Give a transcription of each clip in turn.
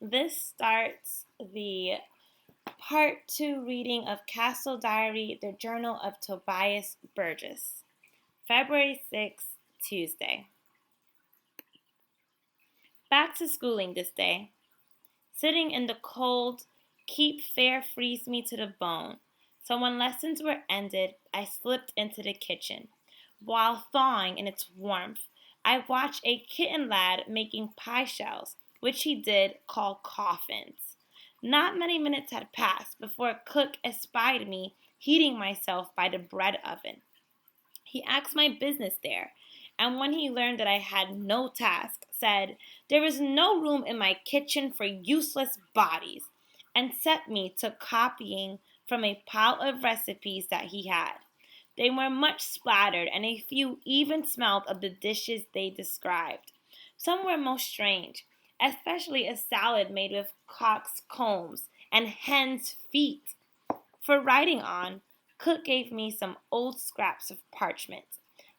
This starts the part 2 reading of Castle Diary, the Journal of Tobias Burgess. February 6th, Tuesday. Back to schooling this day. Sitting in the cold, keep fair freeze me to the bone. So when lessons were ended, I slipped into the kitchen. While thawing in its warmth, I watched a kitten lad making pie shells, which he did call coffins. Not many minutes had passed before cook espied me heating myself by the bread oven. He asked my business there, and when he learned that I had no task, said, "There is no room in my kitchen for useless bodies," and set me to copying from a pile of recipes that he had. They were much splattered, and a few even smelled of the dishes they described. Some were most strange, especially a salad made with cock's combs and hen's feet. For writing on, cook gave me some old scraps of parchment.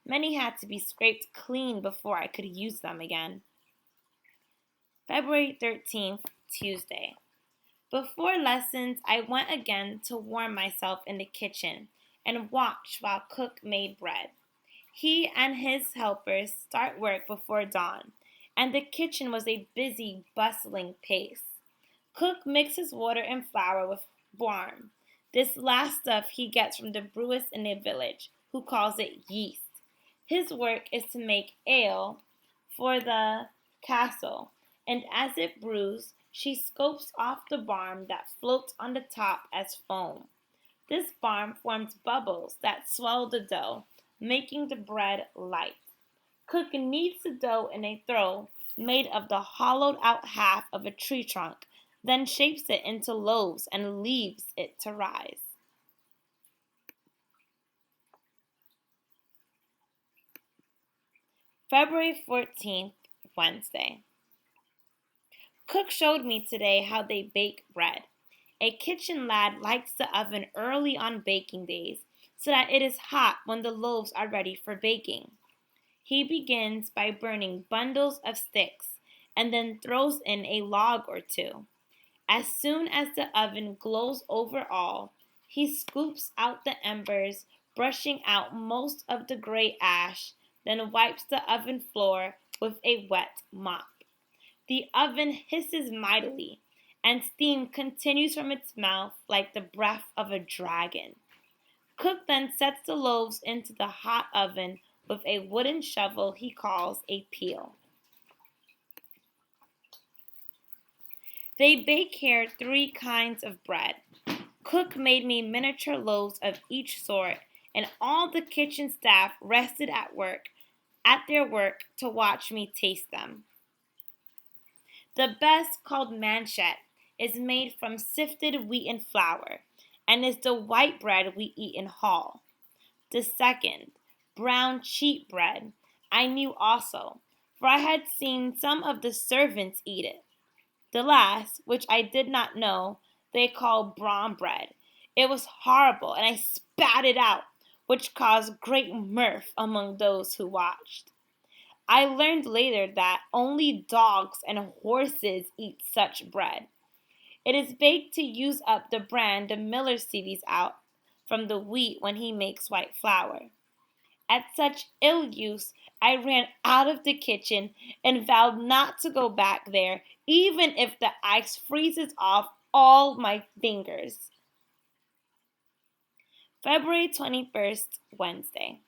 Many had to be scraped clean before I could use them again. February 13th, Tuesday. Before lessons, I went again to warm myself in the kitchen and watched while cook made bread. He and his helpers start work before dawn, and the kitchen was a busy, bustling pace. Cook mixes water and flour with barm. This last stuff he gets from the brewess in the village, who calls it yeast. His work is to make ale for the castle, and as it brews, she scoops off the barm that floats on the top as foam. This barm forms bubbles that swell the dough, making the bread light. Cook kneads the dough in a throw made of the hollowed out half of a tree trunk, then shapes it into loaves and leaves it to rise. February 14th, Wednesday. Cook showed me today how they bake bread. A kitchen lad lights the oven early on baking days so that it is hot when the loaves are ready for baking. He begins by burning bundles of sticks and then throws in a log or two. As soon as the oven glows over all, he scoops out the embers, brushing out most of the gray ash, then wipes the oven floor with a wet mop. The oven hisses mightily, and steam continues from its mouth like the breath of a dragon. Cook then sets the loaves into the hot oven with a wooden shovel he calls a peel. They bake here 3 kinds of bread. Cook made me miniature loaves of each sort, and all the kitchen staff rested at their work to watch me taste them. The best, called manchet, is made from sifted wheaten flour, and is the white bread we eat in Hall. The second, brown cheap bread, I knew also, for I had seen some of the servants eat it. The last, which I did not know, they call brown bread. It was horrible, and I spat it out, which caused great mirth among those who watched. I learned later that only dogs and horses eat such bread. It is baked to use up the bran the miller sieves out from the wheat when he makes white flour. At such ill use, I ran out of the kitchen and vowed not to go back there, even if the ice freezes off all my fingers. February 21st, Wednesday.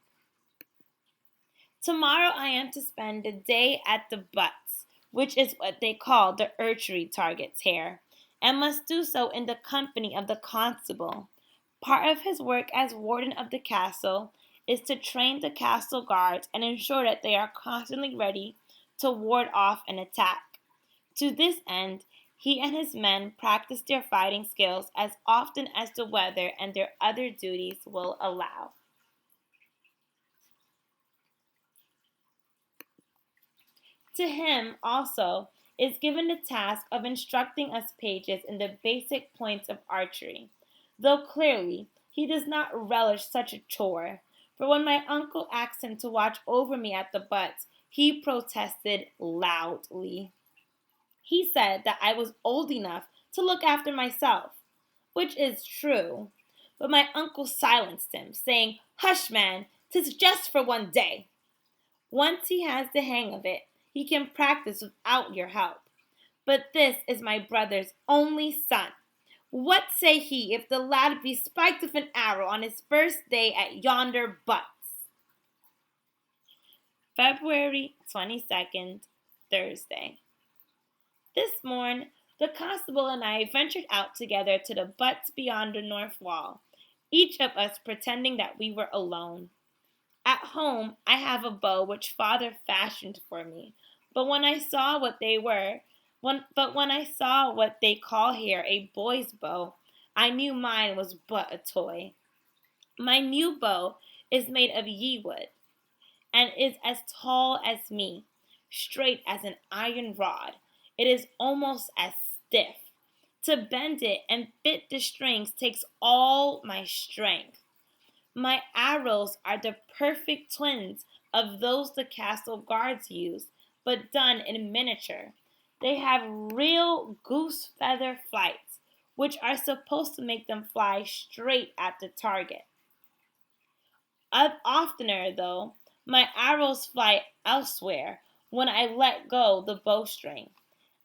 Tomorrow I am to spend the day at the butts, which is what they call the archery targets here, and must do so in the company of the constable. Part of his work as warden of the castle is to train the castle guards and ensure that they are constantly ready to ward off an attack. To this end, he and his men practice their fighting skills as often as the weather and their other duties will allow. To him, also, is given the task of instructing us pages in the basic points of archery, though clearly he does not relish such a chore, for when my uncle asked him to watch over me at the butts, he protested loudly. He said that I was old enough to look after myself, which is true. But my uncle silenced him, saying, "Hush, man, 'tis just for one day. Once he has the hang of it, he can practice without your help. But this is my brother's only son. What say he if the lad be spiked with an arrow on his first day at yonder butts?" February 22nd, Thursday. This morn, the constable and I ventured out together to the butts beyond the north wall, each of us pretending that we were alone. At home, I have a bow which father fashioned for me, but when I saw what they were, when I saw what they call here a boy's bow, I knew mine was but a toy. My new bow is made of yew wood, and is as tall as me, straight as an iron rod. It is almost as stiff. To bend it and fit the strings takes all my strength. My arrows are the perfect twins of those the castle guards use, but done in miniature. They have real goose feather flights, which are supposed to make them fly straight at the target. Oftener, though, my arrows fly elsewhere when I let go the bowstring.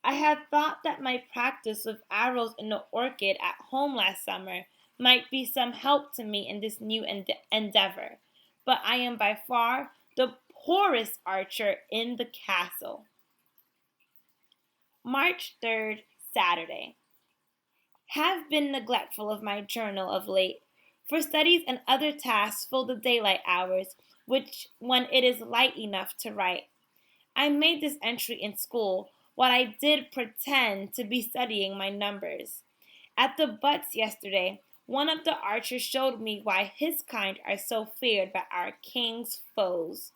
I had thought that my practice with arrows in the orchard at home last summer might be some help to me in this new endeavor, but I am by far the poorest archer in the castle. March 3rd, Saturday. Have been neglectful of my journal of late, for studies and other tasks fill the daylight hours, which when it is light enough to write. I made this entry in school while I did pretend to be studying my numbers. At the butts yesterday, one of the archers showed me why his kind are so feared by our king's foes.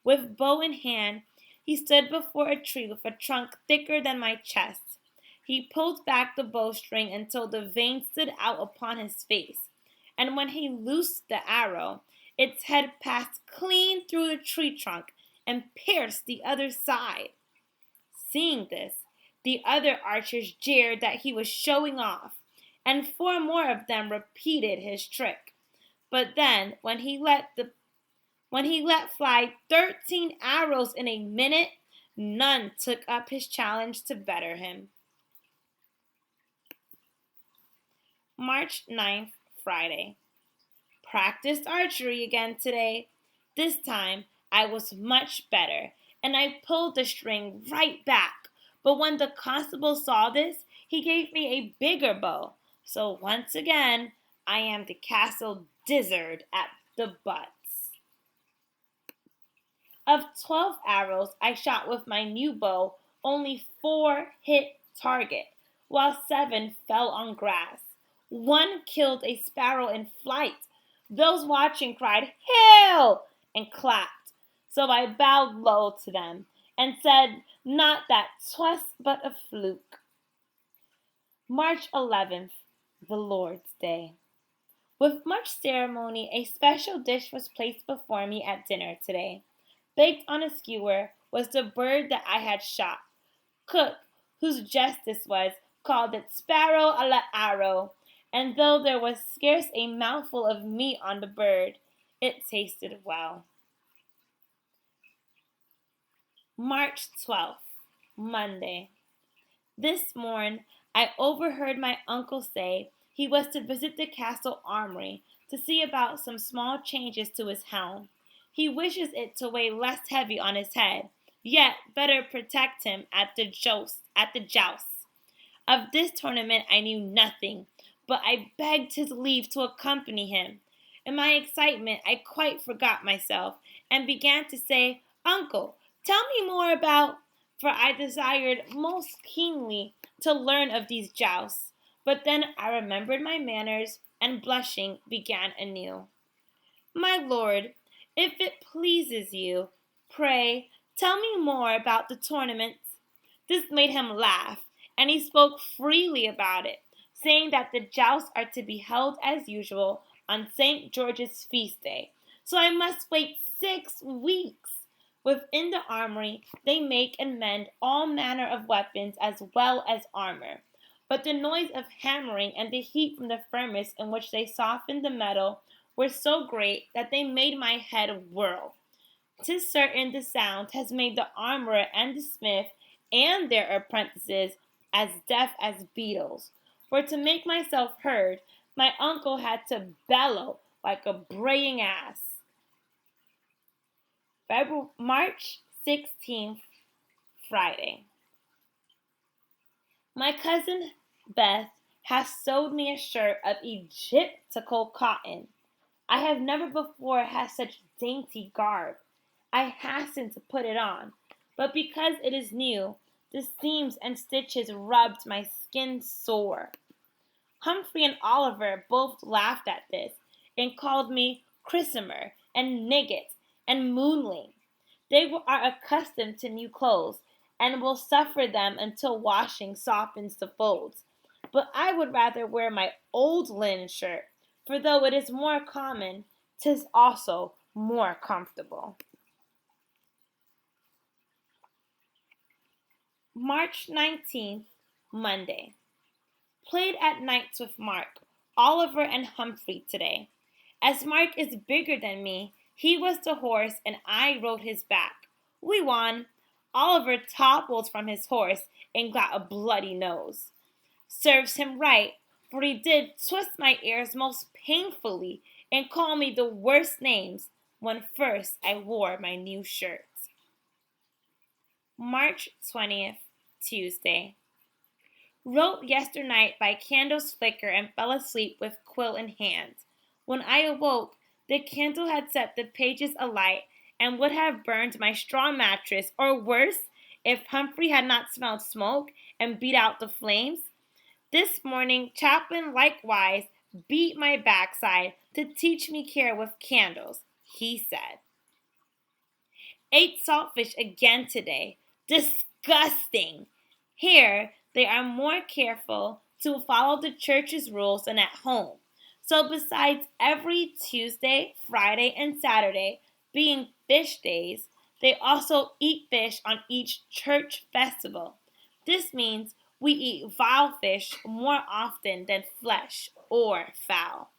With bow in hand, he stood before a tree with a trunk thicker than my chest. He pulled back the bowstring until the vein stood out upon his face, and when he loosed the arrow, its head passed clean through the tree trunk and pierced the other side. Seeing this, the other archers jeered that he was showing off, and four more of them repeated his trick. But then, when he let fly 13 arrows in a minute, none took up his challenge to better him. March 9th, Friday. Practiced archery again today. This time I was much better, and I pulled the string right back. But when the constable saw this, he gave me a bigger bow. So once again, I am the castle dizzard at the butts. Of 12 arrows I shot with my new bow, only 4 hit target, while 7 fell on grass. One killed a sparrow in flight. Those watching cried, "Hail!" and clapped. So I bowed low to them and said, "Not that 'twas but a fluke." March 11th, the Lord's Day. With much ceremony, a special dish was placed before me at dinner today. Baked on a skewer was the bird that I had shot. Cook, whose justice was, called it sparrow a la arrow, and though there was scarce a mouthful of meat on the bird, it tasted well. March 12th, Monday. This morn I overheard my uncle say he was to visit the castle armory to see about some small changes to his helm. He wishes it to weigh less heavy on his head, yet better protect him at the jousts. Of this tournament I knew nothing, but I begged his leave to accompany him. In my excitement I quite forgot myself, and began to say, "Uncle, tell me more about," for I desired most keenly to learn of these jousts. But then I remembered my manners, and blushing began anew. "My lord, if it pleases you, pray tell me more about the tournaments." This made him laugh, and he spoke freely about it, saying that the jousts are to be held as usual on St. George's feast day, so I must wait 6 weeks. Within the armory, they make and mend all manner of weapons as well as armor. But the noise of hammering and the heat from the furnace in which they softened the metal were so great that they made my head whirl. 'Tis certain the sound has made the armorer and the smith and their apprentices as deaf as beetles. For to make myself heard, my uncle had to bellow like a braying ass. February, March 16th, Friday. My cousin Beth has sewed me a shirt of Egyptical cotton. I have never before had such dainty garb. I hastened to put it on, but because it is new, the seams and stitches rubbed my skin sore. Humphrey and Oliver both laughed at this and called me chrisomer and nigget and moonling. They are accustomed to new clothes and will suffer them until washing softens the folds. But I would rather wear my old linen shirt, for though it is more common, 'tis also more comfortable. March 19th, Monday. Played at nights with Mark, Oliver, and Humphrey today. As Mark is bigger than me, he was the horse and I rode his back. We won. Oliver toppled from his horse and got a bloody nose. Serves him right, for he did twist my ears most painfully and call me the worst names when first I wore my new shirt. March 20th, Tuesday. Wrote yesternight by candle's flicker and fell asleep with quill in hand. When I awoke, the candle had set the pages alight and would have burned my straw mattress, or worse, if Humphrey had not smelled smoke and beat out the flames. This morning, Chaplain likewise beat my backside to teach me care with candles, he said. Ate saltfish again today. Disgusting! Here, they are more careful to follow the church's rules than at home. So besides every Tuesday, Friday, and Saturday being fish days, they also eat fish on each church festival. This means we eat vile fish more often than flesh or fowl.